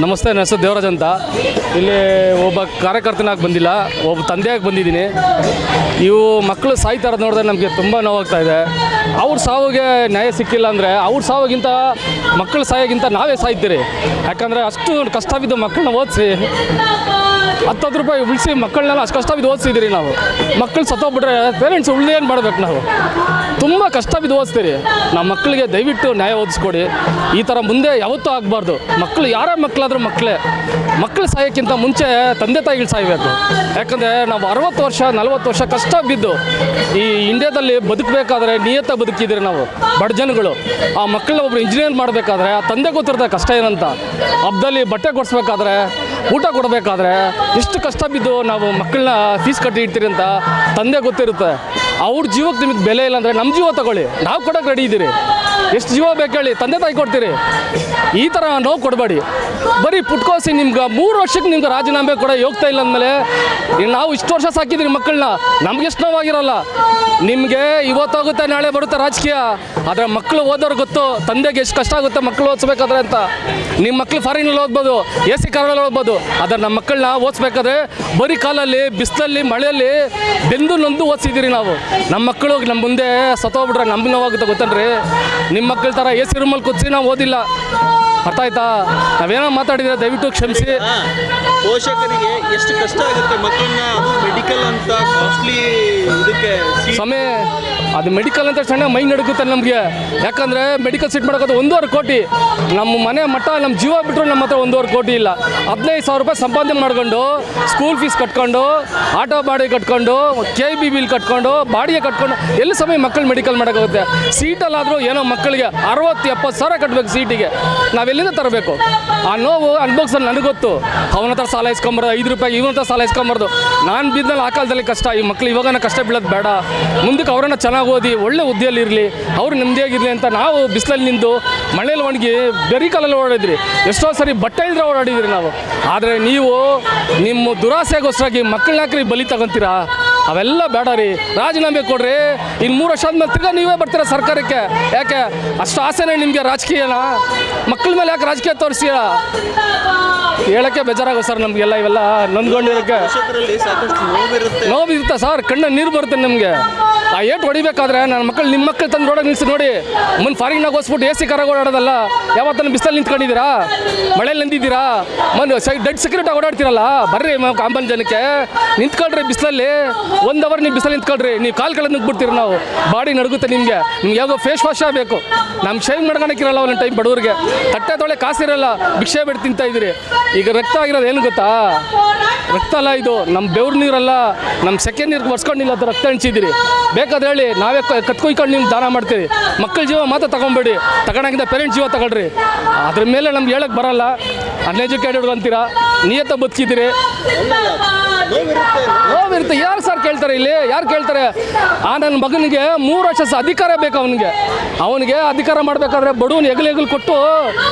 ನಮಸ್ತೆ, ನನ್ನ ಹೆಸರು ದೇವರಾಜ್ ಅಂತ. ಇಲ್ಲಿ ಒಬ್ಬ ಕಾರ್ಯಕರ್ತನಾಗಿ ಬಂದಿಲ್ಲ, ಒಬ್ಬ ತಂದೆಯಾಗಿ ಬಂದಿದ್ದೀನಿ. ಇವು ಮಕ್ಕಳು ಸಾಯ್ತಾ ಇರೋದು ನೋಡಿದ್ರೆ ನಮಗೆ ತುಂಬ ನೋವಾಗ್ತಾ ಇದೆ. ಅವ್ರ ಸಾವಿಗೆ ನ್ಯಾಯ ಸಿಕ್ಕಿಲ್ಲ ಅಂದರೆ ಅವ್ರ ಸಾವಿಗಿಂತ ಮಕ್ಕಳು ಸಾಯೋಗಿಂತ ನಾವೇ ಸಾಯ್ತೀರಿ. ಯಾಕಂದರೆ ಅಷ್ಟು ಕಷ್ಟ ಬಿದ್ದು ಮಕ್ಕಳನ್ನ ಓದಿಸಿ 10 ರೂಪಾಯಿ ಉಳಿಸಿ ಮಕ್ಕಳನ್ನೆಲ್ಲ ಅಷ್ಟು ಕಷ್ಟ ಬಿದ್ದು ಓದಿಸಿದ್ದೀರಿ ನಾವು. ಮಕ್ಕಳು ಸತ್ತೋಗ್ಬಿಟ್ರೆ ಪೇರೆಂಟ್ಸ್ ಉಳ್ದೇನು ಮಾಡ್ಬೇಕು? ನಾವು ತುಂಬ ಕಷ್ಟ ಬಿದ್ದು ಓದಿಸ್ತೀರಿ. ನಮ್ಮ ಮಕ್ಕಳಿಗೆ ದಯವಿಟ್ಟು ನ್ಯಾಯ ಓದಿಸ್ಕೊಡಿ. ಈ ಥರ ಮುಂದೆ ಯಾವತ್ತೂ ಆಗಬಾರ್ದು. ಮಕ್ಕಳು ಯಾರೇ ಮಕ್ಕಳಾದರೂ ಮಕ್ಕಳು ಸಾಯೋಕ್ಕಿಂತ ಮುಂಚೆ ತಂದೆ ತಾಯಿಗಳು ಸಾಯಬೇಕು. ಯಾಕಂದರೆ ನಾವು 60 ವರ್ಷ 40 ವರ್ಷ ಕಷ್ಟ ಬಿದ್ದು ಈ ಇಂಡಿಯಾದಲ್ಲಿ ಬದುಕಬೇಕಾದ್ರೆ ನಿಯತ್ತಾಗಿ ಬದುಕಿದ್ದೀರಿ ನಾವು ಬಡ ಜನಗಳು. ಆ ಮಕ್ಕಳನ್ನ ಒಬ್ಬರು ಇಂಜಿನಿಯರ್ ಮಾಡಬೇಕಾದ್ರೆ ಆ ತಂದೆ ಗೊತ್ತಿರುತ್ತೆ ಕಷ್ಟ ಏನಂತ. ಹಬ್ಬದಲ್ಲಿ ಬಟ್ಟೆ ಕೊಡಿಸ್ಬೇಕಾದ್ರೆ, ಊಟ ಕೊಡಬೇಕಾದ್ರೆ ಎಷ್ಟು ಕಷ್ಟ ಬಿದ್ದು ನಾವು ಮಕ್ಕಳನ್ನ ಫೀಸ್ ಕಟ್ಟಿ ಇಡ್ತೀರಿ ಅಂತ ತಂದೆ ಗೊತ್ತಿರುತ್ತೆ. ಅವ್ರ ಜೀವಕ್ಕೆ ನಿಮಗೆ ಬೆಲೆ ಇಲ್ಲ ಅಂದರೆ ನಮ್ಮ ಜೀವ ತಗೊಳ್ಳಿ, ನಾವು ಕೊಡೋಕೆ ರೆಡಿ ಇದ್ದೀರಿ. ಎಷ್ಟು ಜೀವ ಬೇಕು ಹೇಳಿ, ತಂದೆ ತಾಯಿ ಕೊಡ್ತೀರಿ. ಈ ಥರ ನೋವು ಕೊಡಬೇಡಿ. ಬರೀ ಪುಟ್ಕೋಸಿ ನಿಮ್ಗೆ 3 ವರ್ಷಕ್ಕೆ ನಿಮ್ಗೆ ರಾಜೀನಾಮೆ ಕೂಡ ಹೋಗ್ತಾ ಇಲ್ಲ ಅಂದಮೇಲೆ ನಾವು ಇಷ್ಟು ವರ್ಷ ಸಾಕಿದ್ದೀರಿ ಮಕ್ಕಳನ್ನ, ನಮ್ಗೆ ಎಷ್ಟು ನೋವಾಗಿರಲ್ಲ. ನಿಮಗೆ ಇವತ್ತಾಗುತ್ತೆ ನಾಳೆ ಬರುತ್ತೆ ರಾಜಕೀಯ, ಆದರೆ ಮಕ್ಕಳು ಓದೋರು ಗೊತ್ತು ತಂದೆಗೆ ಎಷ್ಟು ಕಷ್ಟ ಆಗುತ್ತೆ ಮಕ್ಕಳು ಓದಿಸ್ಬೇಕಾದ್ರೆ ಅಂತ. ನಿಮ್ಮ ಮಕ್ಕಳು ಫಾರಿನಲ್ಲಿ ಓದ್ಬೋದು, AC ಕಾರಲ್ಲಿ ಓದ್ಬೋದು, ಆದರೆ ನಮ್ಮ ಮಕ್ಕಳನ್ನ ಓದಿಸ್ಬೇಕಾದ್ರೆ ಬರೀ ಕಾಲಲ್ಲಿ ಬಿಸಿಲಲ್ಲಿ ಮಳೆಯಲ್ಲಿ ಬೆಂದು ನೊಂದು ಓದಿಸಿದ್ದೀರಿ ನಾವು. ನಮ್ಮ ಮಕ್ಕಳು ನಮ್ಮ ಮುಂದೆ ಸತ್ತೋಗ್ಬಿಟ್ರೆ ನಮ್ಗೆ ನೋವಾಗುತ್ತೆ ಗೊತ್ತನ್ರಿ. ನಿಮ್ಮ ಮಕ್ಕಳ ಥರ AC ರೂಮಲ್ಲಿ ಕೂತ್ಸಿ ನಾವು ಓದಿಲ್ಲ. ಅರ್ಥ ಆಯ್ತಾ? ನಾವೇನೋ ಮಾತಾಡಿದ್ರೆ ದಯವಿಟ್ಟು ಕ್ಷಮಿಸಿ. ಪೋಷಕರಿಗೆ ಎಷ್ಟು ಕಷ್ಟ ಆಗುತ್ತೆ ಮಕ್ಕಳನ್ನ, ಅದು ಮೆಡಿಕಲ್ ಅಂತ ಕಾಸ್ಟ್ಲಿ ಇದಕ್ಕೆ ಸಮಯ. ಅದು ಮೆಡಿಕಲ್ ಅಂತ ತಕ್ಷಣ ಮೈ ನಡುಗುತ್ತೆ ನಮಗೆ. ಯಾಕಂದರೆ ಮೆಡಿಕಲ್ ಸೀಟ್ ಮಾಡೋದು 1.5 ಕೋಟಿ. ನಮ್ಮ ಮನೆ ಮಟ್ಟ ನಮ್ಮ ಜೀವ ಬಿಟ್ಟರು ನಮ್ಮ ಹತ್ರ 1.5 ಕೋಟಿ ಇಲ್ಲ. 15,000 ರೂಪಾಯಿ ಸಂಪಾದನೆ ಮಾಡ್ಕೊಂಡು ಸ್ಕೂಲ್ ಫೀಸ್ ಕಟ್ಕೊಂಡು, ಆಟೋ ಬಾಡಿಗೆ ಕಟ್ಕೊಂಡು, KB ಬಿಲ್ ಕಟ್ಕೊಂಡು, ಬಾಡಿಗೆ ಕಟ್ಕೊಂಡು ಎಲ್ಲಿ ಸಮಯ ಮಕ್ಕಳು ಮೆಡಿಕಲ್ ಮಾಡೋಕ್ಕಾಗುತ್ತೆ? ಸೀಟಲ್ಲಾದರೂ ಏನೋ ಮಕ್ಕಳಿಗೆ 60-70 ಸಾವಿರ ಕಟ್ಟಬೇಕು ಸೀಟಿಗೆ. ನಾವೆಲ್ಲಿಂದ ತರಬೇಕು? ಆ ನೋವು ಅನುಭವಿಸೋದು ನನಗೆ ಗೊತ್ತು. ಅವನ ಹತ್ರ ಸಾಲ ಇಸ್ಕೊಂಬಾರ್ದು, 5 ರೂಪಾಯಿ ಇವನ ಹತ್ರ ಸಾಲ ಇಸ್ಕೊಂಬಾರ್ದು. ನಾನು ಬಿದ್ದಲ್ಲಿ ಆ ಕಾಲದಲ್ಲಿ ಕಷ್ಟ. ಈ ಮಕ್ಕಳು ಇವಾಗ ಕಷ್ಟ ಬೀಳೋದು ಬೇಡ. ಮುಂದಕ್ಕೆ ಅವರನ್ನು ಚೆನ್ನಾಗಿ ಓದಿ ಒಳ್ಳೆ ಹುದ್ದೆಯಲ್ಲಿರಲಿ, ಅವ್ರು ನೆಮ್ಮದಿಯಾಗಿರಲಿ ಅಂತ ನಾವು ಬಿಸಿಲಲ್ಲಿ ನಿಂತು ಮಳೆಯಲ್ಲಿ ಒಣಗಿ ಬೆರಿ ಕಾಲಲ್ಲಿ ಓಡಾಡಿದ್ರಿ. ಎಷ್ಟೋ ಸರಿ ಬಟ್ಟೆ ಇಲ್ಲದೆ ಓಡಾಡಿದ್ರಿ ನಾವು. ಆದರೆ ನೀವು ನಿಮ್ಮ ದುರಾಸೆಗೋಸ್ಕರಾಗಿ ಮಕ್ಕಳನ್ನ ಹಾಕಿ ಬಲಿ ತಗೊತೀರಾ? ಅವೆಲ್ಲ ಬೇಡ ರೀ. ರಾಜೀನಾಮೆ ಕೊಡ್ರಿ. ಇನ್ನು 3 ವರ್ಷ ಆದ್ಮೇಲೆ ತಿರ್ಗಾ ನೀವೇ ಬರ್ತೀರಾ ಸರ್ಕಾರಕ್ಕೆ. ಯಾಕೆ ಅಷ್ಟು ಆಸೆನೇ ನಿಮಗೆ ರಾಜಕೀಯನ? ಮಕ್ಕಳ ಮೇಲೆ ಯಾಕೆ ರಾಜಕೀಯ ತೋರಿಸ್ತೀರ? ಹೇಳೋಕ್ಕೆ ಬೇಜಾರಾಗೋ ಸರ್ ನಮಗೆಲ್ಲ. ಇವೆಲ್ಲ ನೊಂದ್ಕೊಂಡಿರೋಕ್ಕೆ ನೋವಿರುತ್ತೆ ಸರ್. ಕಣ್ಣ ನೀರು ಬರುತ್ತೆ ನಮಗೆ. ಆ ಏಟು ಹೊಡಿಬೇಕಾದ್ರೆ ನನ್ನ ಮಕ್ಕಳು ನಿಮ್ಮ ಮಕ್ಕಳು ತಂದು ರೋಡಾಗಿ ನಿಲ್ಲಿಸಿ ನೋಡಿ. ಮುಂದೆ ಫಾರಿನಾಗ ಹೋಸ್ಬಿಟ್ಟು AC ಕಾರಾಗ ಓಡಾಡೋದಲ್ಲ. ಯಾವತ್ತನ್ನು ಬಿಸಿಲಲ್ಲಿ ನಿಂತ್ಕೊಂಡಿದ್ದೀರಾ? ಮಳೇಲಿ ನಿಂತಿದ್ದೀರಾ? ಡೆಡ್ ಸೆಕ್ಯೂರಿಟಿ ಓಡಾಡ್ತೀರಲ್ಲ, ಬರ್ರಿ ಕಾಂಬನ್ ಜನಕ್ಕೆ ನಿಂತ್ಕೊಳ್ರಿ ಬಿಸಿಲಲ್ಲಿ. 1 ಅವರ್ ನೀವು ಬಿಸಿಲಲ್ಲಿ ನಿಂತ್ಕೊಳ್ರಿ. ನೀವು ಕಾಲು ಕೆಳಗೆ ನುಗ್ಬಿಡ್ತೀರಿ. ನಾವು ಬಾಡಿ ನಡುಗುತ್ತೆ ನಿಮಗೆ ಯಾವಾಗ ಫೇಸ್ ವಾಶ್ ಆಗಬೇಕು. ನಮ್ಗೆ ಶೇವಿಂಗ್ ಮಾಡ್ಕೊಳಕ್ಕಿರಲ್ಲ ಒಂದೊಂದು ಟೈಮ್ ಬಡವ್ರಿಗೆ. ತಟ್ಟೆ ತೊಳೆ ಕಾಸಿರಲ್ಲ, ಭಿಕ್ಷೆ ಬಿಟ್ಟು ತಿಂತಾ ಇದ್ದೀರಿ. ಈಗ ರಕ್ತ ಆಗಿರೋದು ಏನು ಗೊತ್ತಾ? ರಕ್ತ ಅಲ್ಲ ಇದು, ನಮ್ಮ ಬೆವ್ರ ನೀರಲ್ಲ, ನಮ್ಮ ಸೆಕೆಂಡ್ ನೀರು ಬರ್ಸ್ಕೊಂಡಿಲ್ಲ ಅಂತ ರಕ್ತ ಹಂಚಿದ್ದೀರಿ. ಬೇಕಾದ್ರೆ ಹೇಳಿ, ನಾವೇ ಕತ್ಕೊಯ್ಕೊಂಡು ನಿಮ್ಗೆ ದಾನ ಮಾಡ್ತೀವಿ. ಮಕ್ಕಳ ಜೀವ ಮಾತ್ರ ತಗೊಂಬೇಡಿ. ತಗೊಂಡಾಗಿಂದ ಪೇರೆಂಟ್ಸ್ ಜೀವ ತಗೊಳ್ರಿ. ಅದ್ರ ಮೇಲೆ ನಮ್ಗೆ ಹೇಳಕ್ಕೆ ಬರಲ್ಲ. ಅನ್ಎಜುಕೇಟೆಡ್ ಅಂತೀರಾ, ನಿಯತ್ತ ಬದುಕಿದ್ದೀರಿ. ನೋವಿರುತ್ತೆ. ಯಾರು ಸರ್ ಕೇಳ್ತಾರೆ ಇಲ್ಲಿ? ಯಾರು ಕೇಳ್ತಾರೆ? ನನ್ನ ಮಗನಿಗೆ 3 ವರ್ಷ ಅಧಿಕಾರ ಬೇಕು. ಅವನಿಗೆ ಅಧಿಕಾರ ಮಾಡಬೇಕಾದ್ರೆ ಬಡವನು ಹೆಗಲು ಕೊಟ್ಟು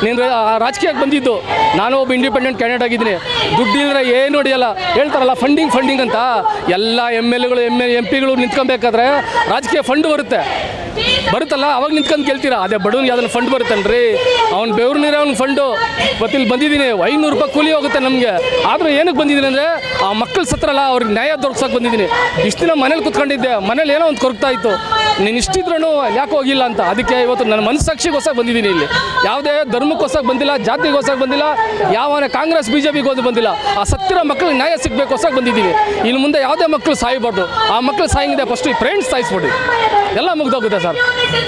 ನೀನು ರಾಜಕೀಯಕ್ಕೆ ಬಂದಿದ್ದು. ನಾನು ಒಬ್ಬ ಇಂಡಿಪೆಂಡೆಂಟ್ ಕ್ಯಾಂಡಿಡೇಟ್ ಆಗಿದ್ದೀನಿ. ದುಡ್ಡಿಲ್ಲದ್ರೆ ಏನು ಹೊಡಿಯಲ್ಲ. ಹೇಳ್ತಾರಲ್ಲ ಫಂಡಿಂಗ್ ಅಂತ. ಎಲ್ಲ MLAಗಳು MP ನಿಂತ್ಕೊಬೇಕಾದ್ರೆ ರಾಜಕೀಯ ಫಂಡ್ ಬರುತ್ತಲ್ಲ, ಅವಾಗ ನಿಂತ್ಕೊಂಡು ಕೇಳ್ತೀರಾ. ಅದೇ ಬಡವನಿಗೆ ಅದನ್ನು ಫಂಡ್ ಬರುತ್ತನ್ರಿ. ಅವ್ನು ಬೆವ್ರ ನೀರೇ ಅವ್ನಿಗೆ ಫಂಡು. ಇವತ್ತಿಲ್ಲಿ ಬಂದಿದ್ದೀನಿ, 500 ರೂಪಾಯಿ ಕೂಲಿ ಹೋಗುತ್ತೆ ನಮಗೆ. ಆದರೂ ಏನಕ್ಕೆ ಬಂದಿದ್ದೀನಿ ಅಂದರೆ ಆ ಮಕ್ಕಳು ಸತ್ರಲ್ಲ, ಅವ್ರಿಗೆ ನ್ಯಾಯ ದೊರಕಿಸೋಕೆ ಬಂದಿದ್ದೀನಿ. ಇಷ್ಟು ದಿನ ಮನೇಲಿ ಕೂತ್ಕೊಂಡಿದ್ದೆ, ಮನೇಲಿ ಏನೋ ಒಂದು ಕೊರಗ್ತಾ ಇತ್ತು. ನೀನು ಇಷ್ಟಿದ್ರೂ ಯಾಕೆ ಹೋಗಿಲ್ಲ ಅಂತ. ಅದಕ್ಕೆ ಇವತ್ತು ನನ್ನ ಮನಸ್ಸಾಕ್ಷಿಗೋಸ್ಕರ ಬಂದಿದ್ದೀನಿ ಇಲ್ಲಿ. ಯಾವುದೇ ಧರ್ಮಕ್ಕೋಸ್ಕರ ಬಂದಿಲ್ಲ, ಜಾತಿಗೋಸ್ಕರ ಬಂದಿಲ್ಲ, ಯಾವ ಕಾಂಗ್ರೆಸ್ BJPಗೋಸ್ಕರ ಬಂದಿಲ್ಲ. ಆ ಸತ್ತಿರೋ ಮಕ್ಕಳಿಗೆ ನ್ಯಾಯ ಸಿಗಬೇಕೋಸ್ಕರ ಬಂದಿದ್ದೀನಿ. ಇನ್ನು ಮುಂದೆ ಯಾವುದೇ ಮಕ್ಕಳು ಸಾಯಬಾರ್ದು. ಆ ಮಕ್ಕಳು ಸಾಯಂಗಿದೆ ಫಸ್ಟ್ ಈ ಫ್ರೆಂಡ್ಸ್ ಸಾಯಿಸ್ಬಿಡಿ, ಎಲ್ಲ ಮುಗ್ದೋಗುತ್ತೆ ಸರ್.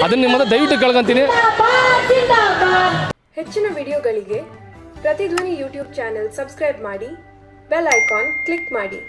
ಅದನ್ನು ನಿಮ್ಮದು ದಯವಿಟ್ಟು ಕೇಳ್ಕೊಂತೀನಿ. ಹೆಚ್ಚಿನ ವಿಡಿಯೋಗಳಿಗೆ ಪ್ರತಿಧ್ವನಿ YouTube ಚಾನೆಲ್ ಸಬ್ಸ್ಕ್ರೈಬ್ ಮಾಡಿ, ಬೆಲ್ ಐಕಾನ್ ಕ್ಲಿಕ್ ಮಾಡಿ.